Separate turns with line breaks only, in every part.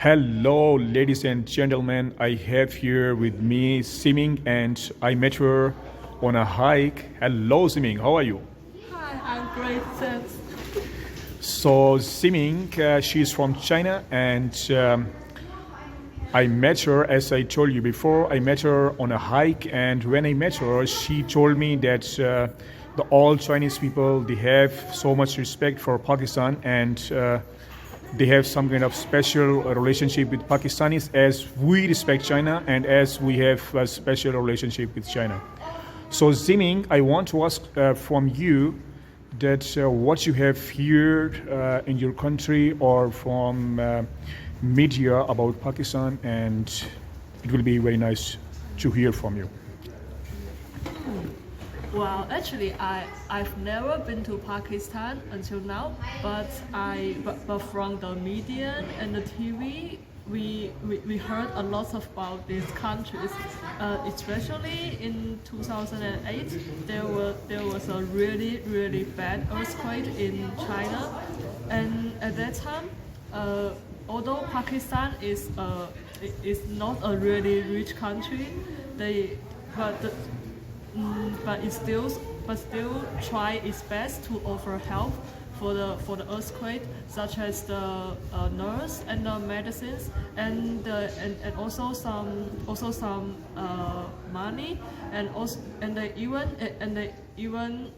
Hello, ladies and gentlemen. I have here with me Siming, and I met her on a hike. Hello, Siming. How are you?
Hi, I'm great, thanks.
So, Siming, she's from China, and I met her, as I told you before, I met her on a hike, and when I met her, she told me that all Chinese people, they have so much respect for Pakistan, and they have some kind of special relationship with Pakistanis as we respect China and as we have a special relationship with China. So, Ziming, I want to ask from you that what you have heard in your country or from media about Pakistan, and it will be very nice to hear from you.
Well, actually, I've never been to Pakistan until now, but from the media and the TV, we heard a lot about these countries. Especially in 2008, there was a really bad earthquake in China, and at that time, although Pakistan is not a really rich country, they but the, but still try its best to offer help for the earthquake, such as the nurse and the medicines and also some money, and they even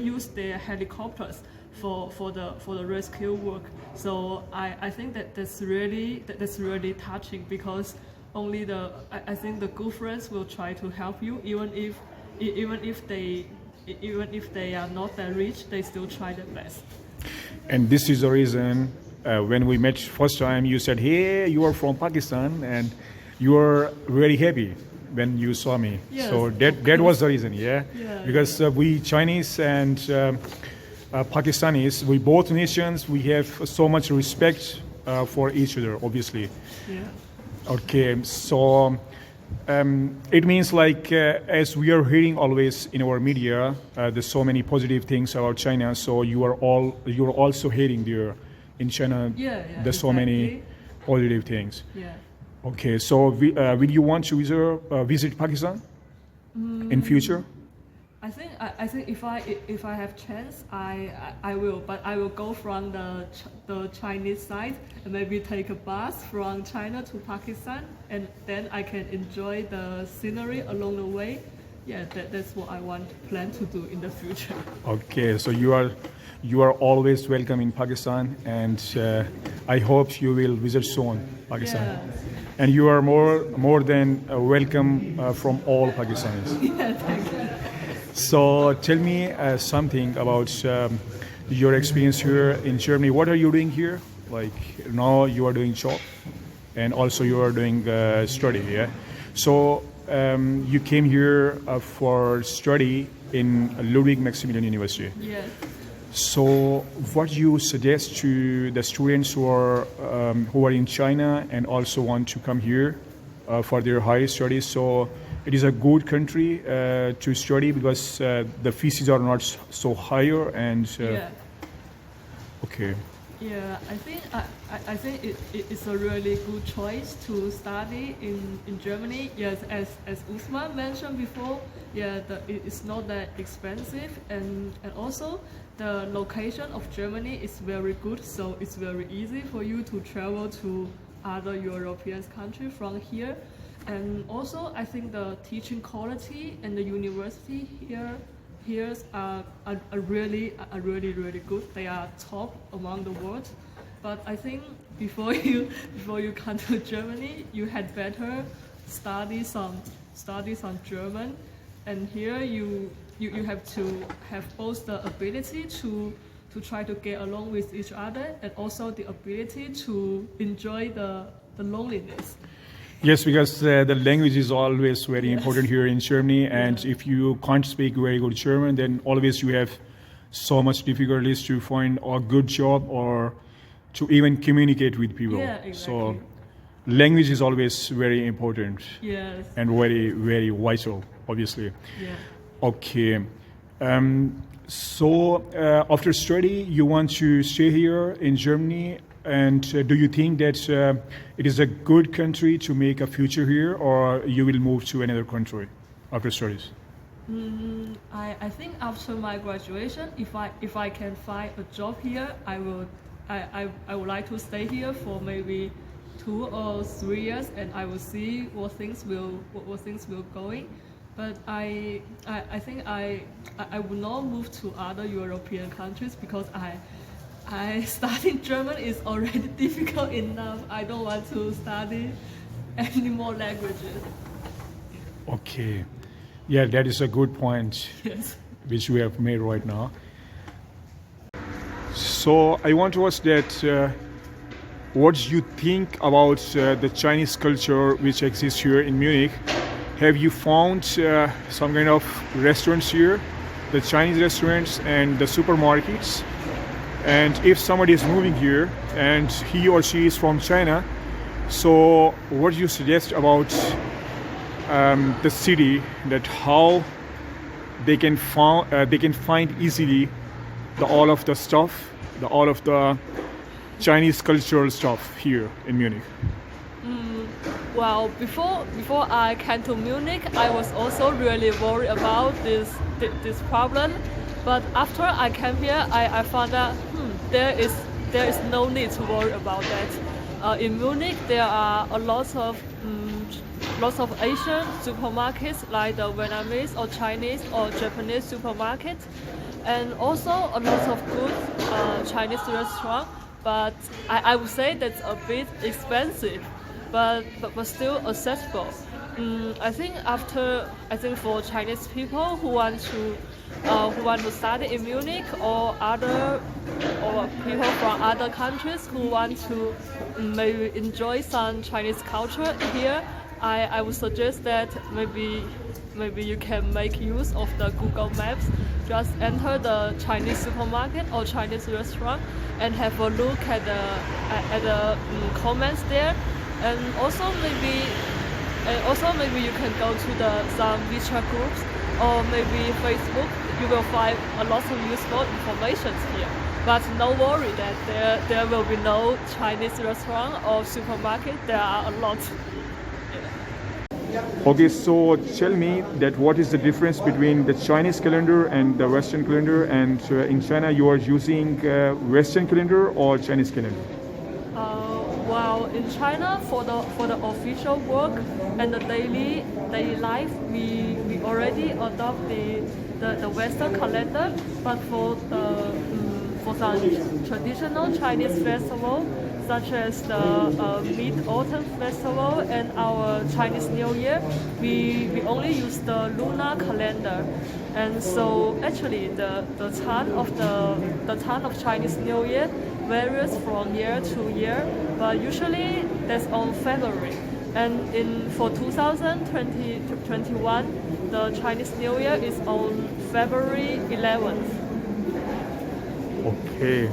use their helicopters for the rescue work. So I think that's really touching, because only I think the good friends will try to help you, even if they are not that rich, they still try their best.
And this is the reason when we met first time, you said, "Hey, you are from Pakistan," and you were very happy when you saw me.
Yes,
So that was the reason, yeah.
Yeah,
Because we Chinese and Pakistanis, we both nations, we have so much respect for each other, obviously.
Yeah.
Okay, so it means like as we are hearing always in our media, there's so many positive things about China. So you're also hearing there in China.
Yeah,
There's so many
exactly.
positive things.
Yeah.
Okay, so will you want to visit Pakistan in future?
I think if I have chance, I will, but I will go from the Chinese side and maybe take a bus from China to Pakistan, and then I can enjoy the scenery along the way. Yeah, that's what I want plan to do in the future.
Okay, so you are always welcome in Pakistan, and I hope you will visit soon Pakistan.
Yeah.
And you are more than welcome from all Pakistanis.
Yeah, thank you.
So tell me something about your experience here in Germany. What are you doing here? Like now you are doing job, and also you are doing study. Yeah. So you came here for study in Ludwig Maximilian University.
Yes.
So what you suggest to the students who are in China and also want to come here for their higher studies? So it is a good country to study because the fees are not so higher and
Yeah.
okay.
Yeah, I think it's a really good choice to study in Germany. Yes, as Usman mentioned before, yeah, it's not that expensive, and also the location of Germany is very good, so it's very easy for you to travel to other European countries from here. And also, I think the teaching quality and the university here are really good. They are top among the world. But I think before you come to Germany, you had better study some German. And here you have to have both the ability to try to get along with each other, and also the ability to enjoy the loneliness.
Yes, because the language is always very important here in Germany, and if you can't speak very good German, then always you have so much difficulties to find a good job or to even communicate with people.
Yeah, exactly.
So language is always very important
Yes.
and very vital, obviously.
Yeah.
Okay. So after study, you want to stay here in Germany And do you think that it is a good country to make a future here, or you will move to another country after studies?
I think after my graduation, if I can find a job here, I would like to stay here for maybe 2 or 3 years, and I will see what things will going. But I think I will not move to other European countries because studying German is already difficult enough. I don't want to study any more languages.
Okay. Yeah, that is a good point
Yes.
which we have made right now. So I want to ask that what do you think about the Chinese culture which exists here in Munich? Have you found some kind of restaurants here, the Chinese restaurants and the supermarkets? And if somebody is moving here and he or she is from China, so what do you suggest about the city, that how they can find easily all of the stuff, all of the Chinese cultural stuff here in Munich?
Well, before I came to Munich, I was also really worried about this problem. But after I came here, I found that there is no need to worry about that. In Munich, there are a lots of Asian supermarkets like the Vietnamese or Chinese or Japanese supermarkets, and also a lot of good Chinese restaurants. But I would say that's a bit expensive, but still accessible. I think for Chinese people who want to study in Munich, or people from other countries who want to maybe enjoy some Chinese culture here, I would suggest that maybe you can make use of the Google Maps. Just enter the Chinese supermarket or Chinese restaurant and have a look at the comments there, and also maybe you can go to some WeChat groups or maybe Facebook. You will find a lot of useful information here. But no worry that there will be no Chinese restaurant or supermarket. There are a lot.
Okay, so tell me that what is the difference between the Chinese calendar and the Western calendar, and in China you are using Western calendar or Chinese calendar?
Well, in China, for the official work and the daily life, we already adopt the Western calendar. But for some traditional Chinese festival, such as the Mid-Autumn Festival and our Chinese New Year, we only use the lunar calendar. And so actually the time of Chinese New Year varies from year to year, but usually that's on February. And for 2021, the Chinese New Year is on February 11th.
Okay,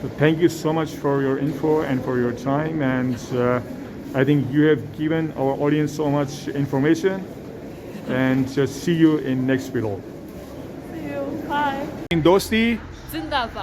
so thank you so much for your info and for your time, and I think you have given our audience so much information, and see you in next video.
See you. Bye.
In Dosti.
Zindabad.